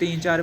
3-4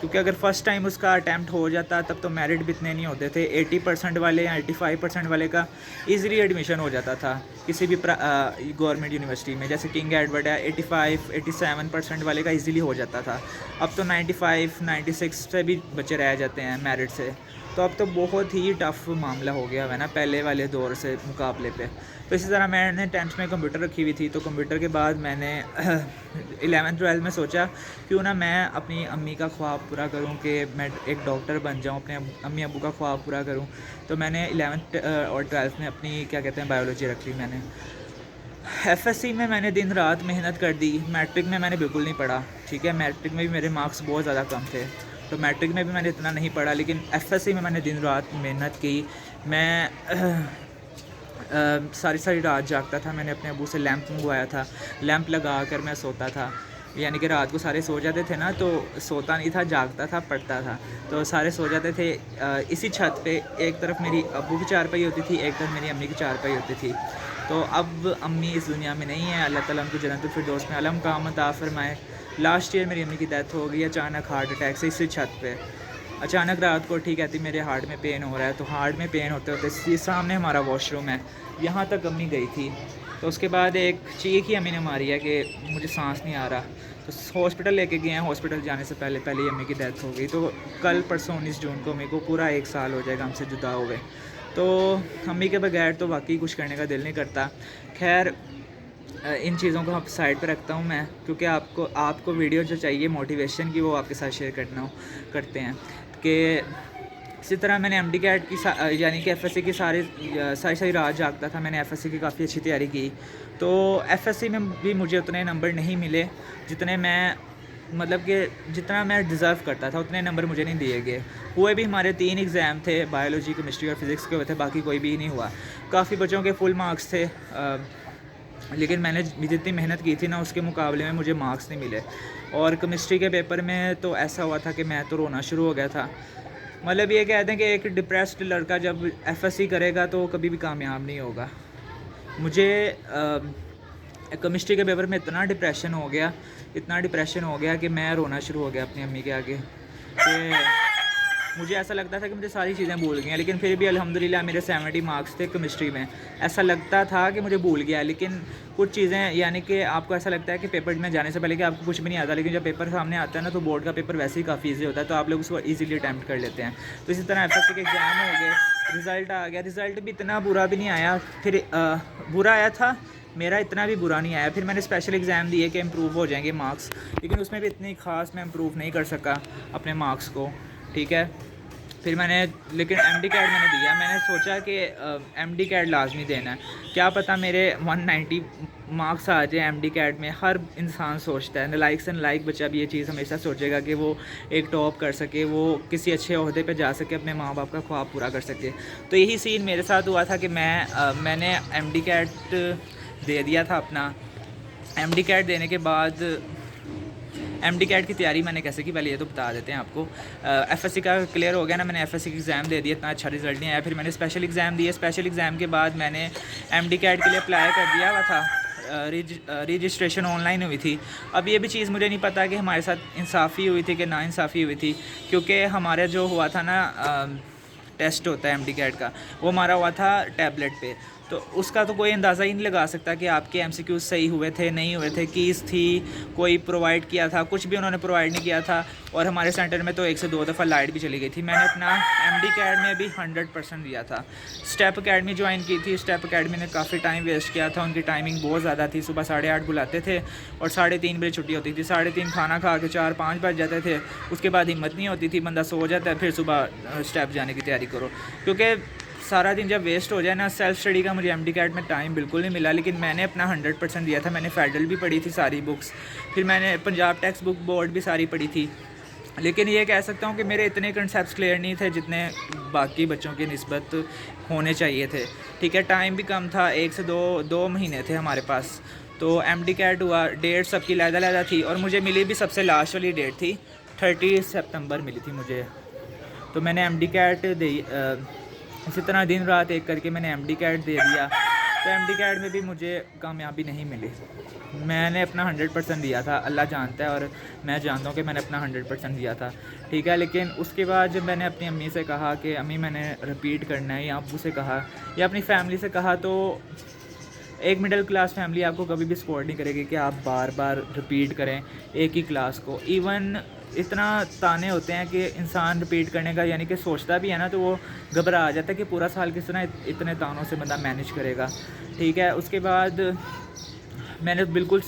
کیونکہ اگر first time اس کا اٹیمپٹ ہو جاتا تب تو میرٹ بھی اتنے نہیں ہوتے تھے. 80% والے یا 85% والے کا ایزیلی ایڈمیشن ہو جاتا تھا کسی بھی گورنمنٹ یونیورسٹی میں, جیسے کنگ ایڈورڈ ہے 85-87% والے کا ایزیلی ہو جاتا تھا. اب تو 95-96 سے بھی بچے رہ جاتے ہیں میرٹ سے. تو اب تو بہت ہی ٹف معاملہ ہو گیا ہے نا پہلے والے دور سے مقابلے پہ. تو اسی طرح میں نے 10th میں کمپیوٹر رکھی ہوئی تھی, تو کمپیوٹر کے بعد میں نے 11th-12th میں سوچا کیوں نہ میں اپنی امی کا خواب پورا کروں کہ میں ایک ڈاکٹر بن جاؤں, اپنے امی ابو کا خواب پورا کروں. تو میں نے 11th اور 12th میں اپنی کیا کہتے ہیں بایولوجی رکھ لی میں نے. FSC میں نے دن رات محنت کر دی. میٹرک میں نے بالکل نہیں پڑھا, ٹھیک ہے, میٹرک میں بھی میرے مارکس بہت زیادہ کم تھے, تو میٹرک میں بھی میں نے اتنا نہیں پڑھا. لیکن FSC میں نے دن رات محنت کی. میں ساری رات جاگتا تھا. میں نے اپنے ابو سے لیمپ منگوایا تھا, لیمپ لگا کر میں سوتا تھا. یعنی کہ رات کو سارے سو جاتے تھے نا, تو سوتا نہیں تھا, جاگتا تھا, پڑھتا تھا. تو سارے سو جاتے تھے اسی چھت پہ. ایک طرف میری ابو کی چارپائی ہوتی تھی, ایک طرف میری امی کی چارپائی ہوتی تھی. تو اب امی اس دنیا میں نہیں ہے, اللہ تعالیٰ ان کو جنت الفردوس میں اعلیٰ مقام عطا فرمائے. لاسٹ ایئر میری امی کی ڈیتھ ہو گئی اچانک ہارٹ اٹیک سے اسی چھت پہ. اچانک رات کو ٹھیک کہتی میرے ہارٹ میں پین ہو رہا ہے. تو ہارٹ میں پین ہوتے ہوتے سامنے ہمارا واش روم ہے, یہاں تک امی گئی تھی. تو اس کے بعد ایک چیخ ہی امی نے ماری ہے کہ مجھے سانس نہیں آ رہا. تو ہاسپٹل لے کے گئے ہیں, ہاسپٹل جانے سے پہلے ہی امی کی ڈیتھ ہو گئی. تو کل پرسوں 19 جون کو امی کو پورا 1 سال ہو جائے گا ہم سے جدا ہوئے. تو امی کے بغیر تو واقعی کچھ کرنے کا دل نہیں کرتا. خیر ان چیزوں کو سائڈ پہ رکھتا ہوں میں, کیونکہ آپ کو ویڈیو جو چاہیے موٹیویشن کی وہ آپ کے ساتھ شیئر کرتے ہیں. کہ اسی طرح میں نے MD-CAT کی یعنی کہ FSC کی ساری رات جاگتا تھا. میں نے FSC کی کافی اچھی تیاری کی. تو FSC میں بھی مجھے اتنے نمبر نہیں ملے جتنے میں جتنا میں ڈیزرو کرتا تھا, اتنے نمبر مجھے نہیں دیے گئے. ہوئے بھی ہمارے 3 ایگزام تھے, بایولوجی, کیمسٹری اور فزکس کے ہوئے تھے, باقی کوئی بھی نہیں ہوا. کافی بچوں کے فل مارکس تھے, لیکن میں نے جتنی محنت کی تھی نا اس کے مقابلے میں مجھے مارکس نہیں ملے. اور کیمسٹری کے پیپر میں تو ایسا ہوا تھا کہ میں تو رونا شروع ہو گیا تھا. مطلب یہ کہتے ہیں کہ ایک ڈپریسڈ لڑکا جب FSC کرے گا تو کبھی بھی کامیاب نہیں ہوگا. مجھے کیمسٹری کے پیپر میں اتنا ڈپریشن ہو گیا کہ میں رونا شروع ہو گیا اپنی امی کے آگے. کہ مجھے ایسا لگتا تھا کہ مجھے ساری چیزیں بھول گئی ہیں, لیکن پھر بھی الحمدللہ میرے 70 مارکس تھے کیمسٹری میں. ایسا لگتا تھا کہ مجھے بھول گیا, لیکن کچھ چیزیں یعنی کہ آپ کو ایسا لگتا ہے کہ پیپر میں جانے سے پہلے کہ آپ کو کچھ بھی نہیں آتا, لیکن جب پیپر سامنے آتا ہے نا تو بورڈ کا پیپر ویسے ہی کافی ایزی ہوتا ہے, تو آپ لوگ اس کو ایزیلی اٹیمپٹ کر لیتے ہیں. تو اسی طرح FSC کے ایگزام ہو گئے, رزلٹ آ گیا. رزلٹ بھی اتنا برا بھی نہیں آیا, پھر برا آیا تھا میرا, اتنا بھی برا نہیں آیا. پھر میں نے اسپیشل ایگزام دیے کہ امپروو ہو جائیں گے مارکس, لیکن اس میں بھی اتنی خاص میں امپروو نہیں کر سکا اپنے مارکس کو, ٹھیک ہے. پھر لیکن MD-CAT میں نے دیا. میں نے سوچا کہ MD-CAT لازمی دینا ہے. کیا پتہ میرے 190 مارکس آ جائے MD-CAT میں. ہر انسان سوچتا ہے, لائک سے لائک بچہ بھی یہ چیز ہمیشہ سوچے گا کہ وہ ایک ٹاپ کر سکے, وہ کسی اچھے عہدے پہ جا سکے, اپنے ماں باپ کا خواب پورا کر سکے. تو یہی سین میرے ساتھ ہوا تھا کہ میں نے MD-CAT دے دیا تھا اپنا. MD-CAT دینے کے بعد MD-CAT کی تیاری میں نے کیسے کی پہلے یہ تو بتا دیتے ہیں آپ کو. FSC کا کلیئر ہو گیا نا, میں نے FSC کی ایگزام دے دیا, اتنا اچھا رزلٹ نہیں آیا. پھر میں نے اسپیشل ایگزام دیے. اسپیشل ایگزام کے بعد میں نے MD-CAT کے لیے اپلائی کر دیا ہوا تھا. رجسٹریشن آن لائن ہوئی تھی. اب یہ بھی چیز مجھے نہیں پتا کہ ہمارے ساتھ انصافی ہوئی تھی کہ نا انصافی ہوئی تھی, کیونکہ ہمارا جو ہوا تھا نا ٹیسٹ ہوتا ہے MD-CAT کا, وہ ہمارا ہوا تھا ٹیبلٹ پہ. تو اس کا تو کوئی اندازہ ہی نہیں لگا سکتا کہ آپ کے MCQs صحیح ہوئے تھے نہیں ہوئے تھے. کیس تھی کوئی پرووائڈ کیا تھا, کچھ بھی انہوں نے پرووائڈ نہیں کیا تھا. اور ہمارے سینٹر میں تو 1 سے 2 دفعہ لائٹ بھی چلی گئی تھی. میں نے اپنا MD-CAT میں بھی 100% دیا تھا. اسٹیپ اکیڈمی جوائن کی تھی. اسٹیپ اکیڈمی نے کافی ٹائم ویسٹ کیا تھا. ان کی ٹائمنگ بہت زیادہ تھی. صبح 8:30 بلاتے تھے اور 3:30 بجے چھٹی ہوتی تھی. 3:30 کھانا کھا کے 4-5 بج جاتے تھے. اس کے بعد ہمت نہیں ہوتی تھی, بندہ سو جاتا ہے. پھر صبح اسٹیپ جانے کی تیاری کرو, کیونکہ سارا دن جب ویسٹ ہو جائے نا. سیلف اسٹڈی کا مجھے MD-CAT میں ٹائم بالکل نہیں ملا, لیکن میں نے اپنا 100% دیا تھا. میں نے فیڈرل بھی پڑھی تھی ساری بکس, پھر میں نے پنجاب ٹیکسٹ بک بورڈ بھی ساری پڑھی تھی. لیکن یہ کہہ سکتا ہوں کہ میرے اتنے کنسیپٹس کلیئر نہیں تھے جتنے باقی بچوں کی نسبت ہونے چاہیے تھے, ٹھیک ہے. ٹائم بھی کم تھا, 1 سے 2 مہینے تھے ہمارے پاس. تو MD-CAT ہوا. ڈیٹ سب کی علیحدہ تھی, اور مجھے ملی بھی سب سے لاسٹ والی ڈیٹ تھی 30 سپتمبر ملی تھی مجھے. تو میں نے MD-CAT اسی طرح دن رات ایک کر کے میں نے MD-CAT دے دیا. تو ایم ڈی کیٹ میں بھی مجھے کامیابی نہیں ملی. میں نے اپنا 100% دیا تھا, اللہ جانتا ہے اور میں جانتا ہوں کہ میں نے اپنا 100% دیا تھا, ٹھیک ہے. لیکن اس کے بعد جب میں نے اپنی امی سے کہا کہ امی میں نے رپیٹ کرنا ہے, یا ابو سے کہا یا اپنی فیملی سے کہا, تو ایک مڈل کلاس فیملی آپ کو کبھی بھی سپورٹ نہیں کرے گی کہ آپ بار بار رپیٹ کریں ایک ہی کلاس کو. ایون اتنا تانے ہوتے ہیں کہ انسان رپیٹ کرنے کا یعنی کہ سوچتا بھی ہے نا, تو وہ گھبرا آ جاتا ہے کہ پورا سال کس طرح اتنے تانوں سے بندہ مینیج کرے گا, ٹھیک ہے. اس کے بعد میں نے بالکل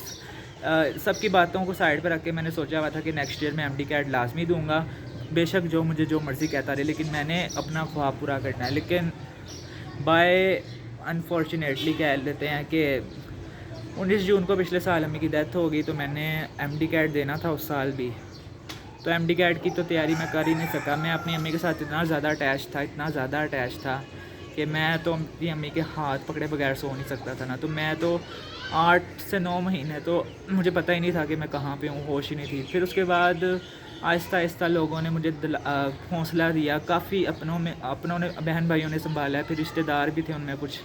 سب کی باتوں کو سائڈ پہ رکھ کے میں نے سوچا ہوا تھا کہ نیکسٹ ایئر میں ایم ڈی کیٹ لازمی دوں گا, بے شک جو مجھے جو مرضی کہتا رہے, لیکن میں نے اپنا خواب پورا کرنا ہے. لیکن بائی انفارچونیٹلی کہہ لیتے ہیں کہ 19 جون کو پچھلے سال امی کی ڈیتھ ہو گئی, تو میں نے ایم ڈی کیٹ دینا تھا اس سال بھی, تو ایم ڈی کیٹ کی تو تیاری میں کر ہی نہیں سکا. میں اپنی امی کے ساتھ اتنا زیادہ اٹیچ تھا کہ میں تو اپنی امی کے ہاتھ پکڑے بغیر سو نہیں سکتا تھا نا. تو میں تو 8 سے 9 مہینے تو مجھے پتہ ہی نہیں تھا کہ میں کہاں پہ ہوں, ہوش ہی نہیں تھی. پھر اس کے بعد آہستہ آہستہ لوگوں نے مجھے حوصلہ دیا, کافی اپنوں نے بہن بھائیوں نے سنبھالا, پھر رشتہ دار بھی تھے ان میں کچھ,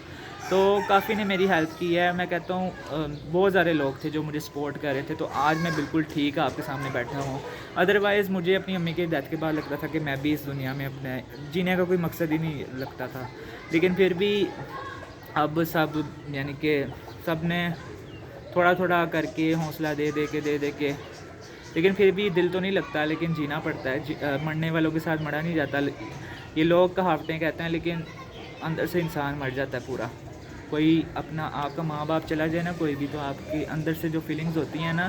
تو کافی نے میری ہیلپ کی ہے. میں کہتا ہوں بہت سارے لوگ تھے جو مجھے سپورٹ کر رہے تھے, تو آج میں بالکل ٹھیک آپ کے سامنے بیٹھا ہوں. ادروائز مجھے اپنی امی کے ڈیتھ کے بعد لگتا تھا کہ میں بھی اس دنیا میں اپنے جینے کا کوئی مقصد ہی نہیں لگتا تھا. لیکن پھر بھی اب سب یعنی کہ سب نے تھوڑا تھوڑا کر کے حوصلہ دے کے لیکن پھر بھی دل تو نہیں لگتا, لیکن جینا پڑتا ہے. مرنے والوں کے ساتھ مرا نہیں جاتا, یہ لوگ کہاوتیں کہتے ہیں, لیکن اندر سے انسان مر جاتا ہے پورا. کوئی اپنا آپ کا ماں باپ چلا جائے نا کوئی بھی, تو آپ کے اندر سے جو فیلنگز ہوتی ہیں نا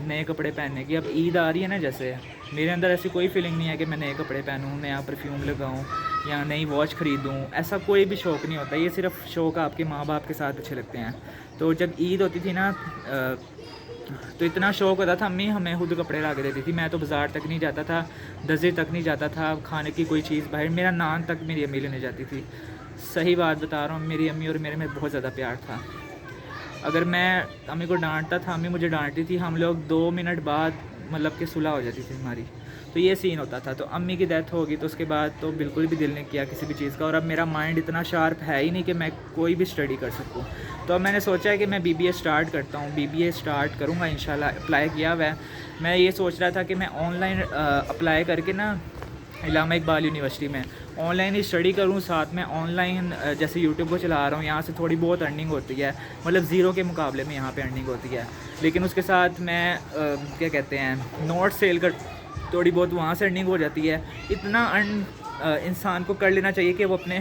نئے کپڑے پہننے کی, اب عید آ رہی ہے نا, جیسے میرے اندر ایسی کوئی فیلنگ نہیں ہے کہ میں نئے کپڑے پہنوں, نیا پرفیوم لگاؤں یا نئی واچ خریدوں, ایسا کوئی بھی شوق نہیں ہوتا. یہ صرف شوق آپ کے ماں باپ کے ساتھ اچھے لگتے ہیں. تو جب عید ہوتی تھی نا تو اتنا شوق ہوتا تھا, امی ہمیں خود کپڑے لا کے دیتی تھی. میں تو بازار تک نہیں جاتا تھا, درزی تک نہیں جاتا تھا, کھانے کی کوئی چیز باہر, میرا نان تک میری امی لینے جاتی تھی. صحیح بات بتا رہا ہوں, میری امی اور میرے میں بہت زیادہ پیار تھا. اگر میں امی کو ڈانٹتا تھا, امی مجھے ڈانٹتی تھی, ہم لوگ 2 منٹ بعد مطلب کہ صلح ہو جاتی تھی ہماری. تو یہ سین ہوتا تھا. تو امی کی ڈیتھ ہوگی تو اس کے بعد تو بالکل بھی دل نہیں کیا کسی بھی چیز کا, اور اب میرا مائنڈ اتنا شارپ ہے ہی نہیں کہ میں کوئی بھی اسٹڈی کر سکوں. تو اب میں نے سوچا ہے کہ میں بی بی اے اسٹارٹ کرتا ہوں, بی بی اے اسٹارٹ کروں گا انشاءاللہ. اپلائی کیا ہوا ہے. میں یہ سوچ رہا تھا کہ میں آن لائن اپلائی کر کے نا علامہ اقبال یونیورسٹی میں آن لائن ہی اسٹڈی کروں, ساتھ میں آن لائن جیسے یوٹیوب کو چلا رہا ہوں, یہاں سے تھوڑی بہت ارننگ ہوتی ہے, مطلب زیرو کے مقابلے میں یہاں پہ ارننگ ہوتی ہے. لیکن اس کے ساتھ میں کیا کہتے ہیں نوٹ سیل کر تھوڑی بہت وہاں سے ارننگ ہو جاتی ہے. اتنا انسان کو کر لینا چاہیے کہ وہ اپنے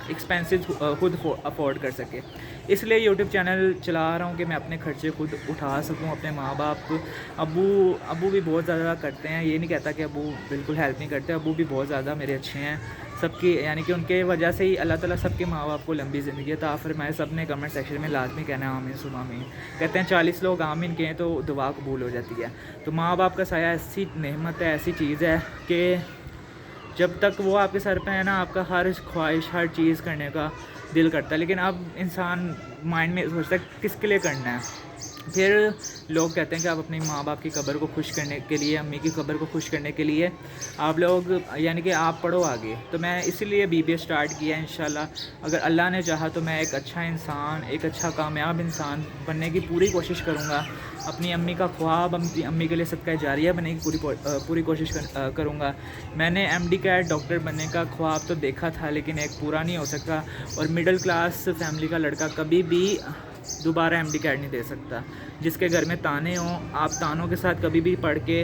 ایکسپینسز خود افورڈ کر سکے. اس لیے یوٹیوب چینل چلا رہا ہوں کہ میں اپنے خرچے خود اٹھا سکوں. اپنے ماں باپ ابو بھی بہت زیادہ کرتے ہیں, یہ نہیں کہتا کہ ابو بالکل ہیلپ نہیں کرتے, ابو بھی بہت زیادہ میرے اچھے ہیں سب کی, یعنی کہ ان کے وجہ سے ہی اللہ تعالیٰ سب کے ماں باپ کو لمبی زندگی عطا فرمائے. سب نے کمنٹ سیکشن میں لازمی کہنا ہے آمین ثم آمین. کہتے ہیں 40 لوگ آمین کہیں تو دعا قبول ہو جاتی ہے. تو ماں باپ کا سایہ ایسی نعمت ہے, ایسی چیز ہے کہ جب تک وہ آپ کے سر پہ ہے نا, آپ کا ہر خواہش ہر چیز کرنے کا دل کرتا ہے. لیکن اب انسان مائنڈ میں سوچتا ہے کس کے لیے کرنا ہے. پھر لوگ کہتے ہیں کہ آپ اپنی ماں باپ کی قبر کو خوش کرنے کے لیے, امی کی قبر کو خوش کرنے کے لیے آپ لوگ یعنی کہ آپ پڑھو آگے. تو میں اسی لیے بی بی اے اسٹارٹ کیا ہے. انشاءاللہ اگر اللہ نے چاہا تو میں ایک اچھا انسان, ایک اچھا کامیاب انسان بننے کی پوری کوشش کروں گا. اپنی امی کا خواب, امی کے لیے صدقہ جاریہ بننے کی پوری کوشش کروں گا. میں نے ایم ڈی کیٹ ڈاکٹر بننے کا خواب تو دیکھا تھا, لیکن ایک پورا نہیں ہو سکا. اور مڈل کلاس فیملی کا لڑکا کبھی بھی دوبارہ ایم ڈی کیٹ نہیں دے سکتا. جس کے گھر میں تانے ہوں, آپ تانوں کے ساتھ کبھی بھی پڑھ کے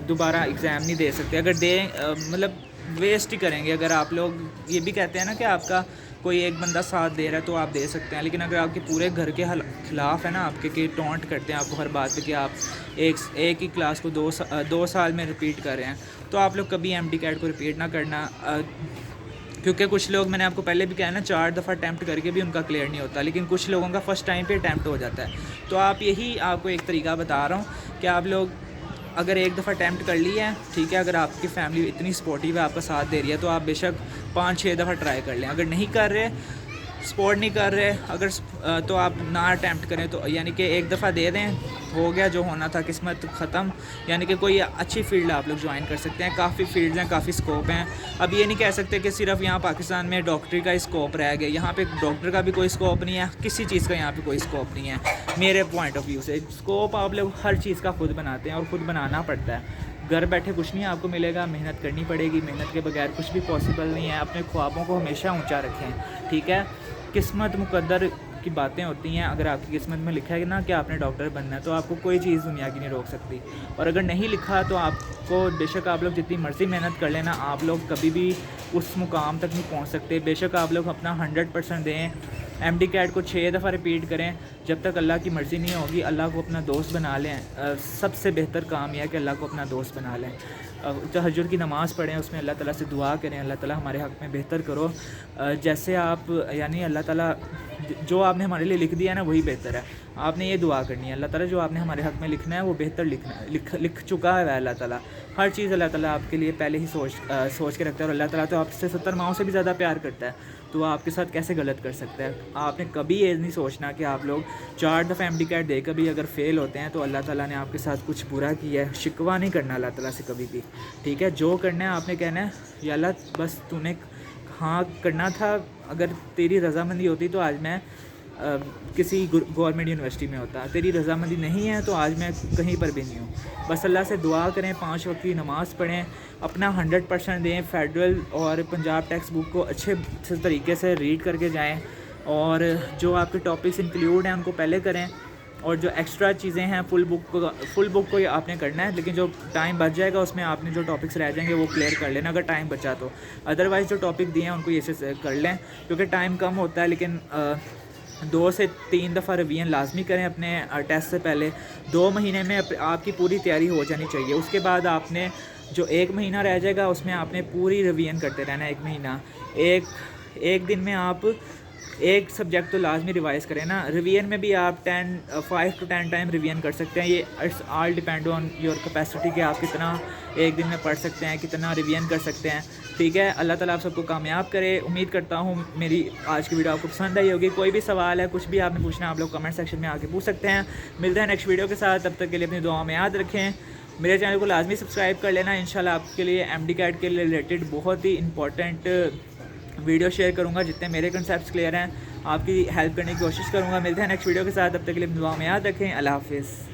دوبارہ ایگزام نہیں دے سکتے. اگر دیں مطلب ویسٹ ہی کریں گے. اگر آپ لوگ یہ بھی کہتے ہیں نا کہ آپ کا کوئی ایک بندہ ساتھ دے رہا ہے تو آپ دے سکتے ہیں, لیکن اگر آپ کے پورے گھر کے خلاف ہے نا آپ کے کہ ٹونٹ کرتے ہیں آپ کو ہر بات پہ کہ آپ ایک ہی کلاس کو 2 سال میں رپیٹ کر رہے ہیں, تو آپ لوگ کبھی ایم ڈی کیٹ کو رپیٹ نہ کرنا. کیونکہ کچھ لوگ, میں نے آپ کو پہلے بھی کہا نا, 4 دفعہ اٹیمپٹ کر کے بھی ان کا کلیئر نہیں ہوتا, لیکن کچھ لوگوں کا فرسٹ ٹائم پہ اٹیمپٹ ہو جاتا ہے. تو آپ کو ایک طریقہ بتا رہا ہوں کہ آپ لوگ اگر ایک دفعہ اٹیمپٹ کر لی ہے, ٹھیک ہے, اگر آپ کی فیملی اتنی سپورٹیو ہے, آپ کا ساتھ دے رہی ہے, تو آپ بے شک 5-6 دفعہ ٹرائی کر لیں. اگر نہیں کر رہے, سپورٹ نہیں کر رہے, تو آپ نہ اٹیمپٹ کریں. تو یعنی کہ ایک دفعہ دے دیں, ہو گیا جو ہونا تھا، قسمت ختم. یعنی کہ کوئی اچھی فیلڈ آپ لوگ جوائن کر سکتے ہیں. کافی فیلڈز ہیں, کافی اسکوپ ہیں. اب یہ نہیں کہہ سکتے کہ صرف یہاں پاکستان میں ڈاکٹری کا اسکوپ رہ گیا. یہاں پہ ڈاکٹر کا بھی کوئی اسکوپ نہیں ہے, کسی چیز کا یہاں پہ کوئی اسکوپ نہیں ہے میرے پوائنٹ آف ویو سے. اسکوپ آپ لوگ ہر چیز کا خود بناتے ہیں اور خود بنانا پڑتا ہے. گھر بیٹھے کچھ نہیں آپ کو ملے گا, محنت کرنی پڑے گی. محنت کے بغیر کچھ بھی پاسبل نہیں ہے. اپنے خوابوں کو ہمیشہ اونچا رکھیں, ٹھیک ہے. قسمت مقدر کی باتیں ہوتی ہیں. اگر آپ کی قسمت میں لکھا ہے نا کہ آپ نے ڈاکٹر بننا ہے تو آپ کو کوئی چیز دنیا کی نہیں روک سکتی. اور اگر نہیں لکھا تو آپ کو بے شک آپ لوگ جتنی مرضی محنت کر لینا, آپ لوگ کبھی بھی اس مقام تک نہیں پہنچ سکتے. بے شک آپ لوگ اپنا 100% دیں. ایم ڈی کیٹ کو 6 دفعہ ریپیٹ کریں, جب تک اللہ کی مرضی نہیں ہوگی. اللہ کو اپنا دوست بنا لیں. سب سے بہتر کام یہ ہے کہ اللہ کو اپنا دوست بنا لیں. تہجد کی نماز پڑھیں, اس میں اللہ تعالیٰ سے دعا کریں, اللہ تعالیٰ ہمارے حق میں بہتر کرو. جیسے آپ یعنی اللہ تعالیٰ جو آپ نے ہمارے لیے لکھ دیا ہے نا وہی بہتر ہے. آپ نے یہ دعا کرنی ہے, اللہ تعالیٰ جو آپ نے ہمارے حق میں لکھنا ہے وہ بہتر لکھنا ہے, لکھ چکا ہے اللہ تعالیٰ. ہر چیز اللہ تعالیٰ آپ کے لیے پہلے ہی سوچ کے رکھتا ہے. اور اللہ تعالیٰ تو آپ سے 70 ماہوں سے بھی زیادہ پیار کرتا ہے, تو وہ آپ کے ساتھ کیسے غلط کر سکتا ہے. آپ نے کبھی یہ نہیں سوچنا کہ آپ لوگ 4 دفعہ ایم ڈی کیٹ دے کر بھی اگر فیل ہوتے ہیں تو اللہ تعالیٰ نے آپ کے ساتھ کچھ برا کیا ہے. شکوہ نہیں کرنا اللہ تعالیٰ سے کبھی بھی, ٹھیک ہے. جو کرنا ہے آپ نے کہنا ہے یا اللہ بس تو نے ہاں کرنا تھا, اگر تیری رضامندی ہوتی تو آج میں کسی گورنمنٹ یونیورسٹی میں ہوتا. تیری رضامندی نہیں ہے تو آج میں کہیں پر بھی نہیں ہوں. بس اللہ سے دعا کریں, 5 وقت کی نماز پڑھیں, اپنا 100% دیں. فیڈرل اور پنجاب ٹیکسٹ بک کو اچھے طریقے سے ریڈ کر کے جائیں, اور جو آپ کے ٹاپکس انکلیوڈ ہیں ان کو پہلے کریں, اور جو ایکسٹرا چیزیں ہیں فل بک کو آپ نے کرنا ہے. لیکن جو ٹائم بچ جائے گا اس میں آپ نے جو ٹاپکس رہ جائیں گے وہ کلیئر کر لینا اگر ٹائم بچا تو. ادروائز جو ٹاپک دیے ہیں ان کو یہ سے کر لیں کیونکہ ٹائم کم ہوتا ہے. لیکن 2 سے 3 دفعہ ریویژن لازمی کریں اپنے ٹیسٹ سے پہلے. 2 مہینے میں آپ کی پوری تیاری ہو جانی چاہیے. اس کے بعد آپ نے جو 1 مہینہ رہ جائے گا اس میں آپ نے پوری ریویژن کرتے رہنا. 1 مہینہ, ایک دن میں آپ ایک سبجیکٹ تو لازمی ریوائز کریں نا. ریویژن میں بھی آپ 5 to 10 ٹائم ریویژن کر سکتے ہیں. یہ it's all depend on your capacity کہ آپ کتنا ایک دن میں پڑھ سکتے ہیں, کتنا ریویژن کر سکتے ہیں, ٹھیک ہے. اللہ تعالیٰ آپ سب کو کامیاب کرے. امید کرتا ہوں میری آج کی ویڈیو آپ کو پسند آئی ہوگی. کوئی بھی سوال ہے, کچھ بھی آپ نے پوچھنا ہے, آپ لوگ کمنٹ سیکشن میں آ کے پوچھ سکتے ہیں. ملتے ہیں نیکسٹ ویڈیو کے ساتھ, تب تک کے لیے اپنی دعاؤں میں یاد رکھیں. میرے چینل کو لازمی سبسکرائب کر لینا. انشاءاللہ آپ کے لیے ایم ڈی کیٹ کے ریلیٹڈ بہت ہی امپورٹنٹ ویڈیو شیئر کروں گا. جتنے میرے کنسیپٹس کلیئر ہیں آپ کی ہیلپ کرنے کی کوشش کروں گا. ملتے ہیں نیکسٹ ویڈیو کے ساتھ, تب تک کے لیے اپنی دعاؤں میں یاد رکھیں. اللہ حافظ.